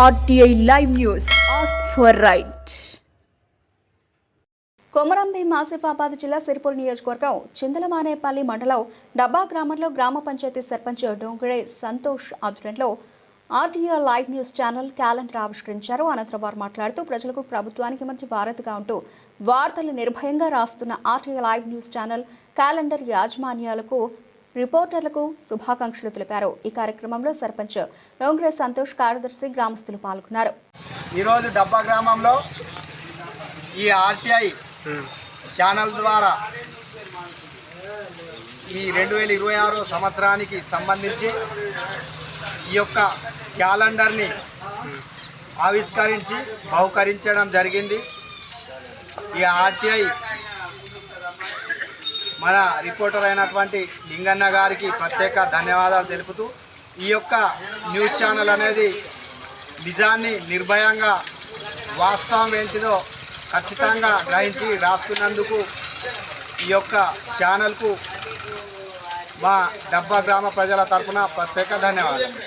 RTI Live News. Ask for right. Komaram Bheem Asifabad జిల్లా సిరిపూర్ నియోజకవర్గం చింతలమానేపల్లి మండలం డబ్బా గ్రామంలో గ్రామ పంచాయతీ సర్పంచ్ డొంగడే సంతోష్ ఆధ్వర్యంలో RTI live news channel calendar ఆవిష్కరించారు. అనంతరం వారు మాట్లాడుతూ ప్రజలకు ప్రభుత్వానికి మంచి వారధిగా ఉంటూ వార్తలు నిర్భయంగా రాస్తున్న RTI live news channel calendar యాజమాన్యాలకు రిపోర్టర్లకు శుభాకాంక్షలు తెలిపారు. ఈ కార్యక్రమంలో సర్పంచ్ డొంగడే సంతోష్, కార్యదర్శి, గ్రామస్తులు పాల్గొన్నారు. ఈరోజు డబ్బా గ్రామంలో ఈ ఆర్టీఐ ఛానల్ ద్వారా ఈ 2026 సంవత్సరానికి సంబంధించి ఈ యొక్క క్యాలెండర్ని ఆవిష్కరించి బహుకరించడం జరిగింది. ఈ ఆర్టీఐ మన రిపోర్టర్ అయినటువంటి లింగన్న గారికి ప్రత్యేక ధన్యవాదాలు తెలుపుతూ, ఈ యొక్క న్యూస్ ఛానల్ అనేది నిజాన్ని నిర్భయంగా వాస్తవం ఏంటిదో ఖచ్చితంగా గ్రహించి రాస్తున్నందుకు ఈ యొక్క ఛానల్కు మా డబ్బా గ్రామ ప్రజల తరఫున ప్రత్యేక ధన్యవాదాలు.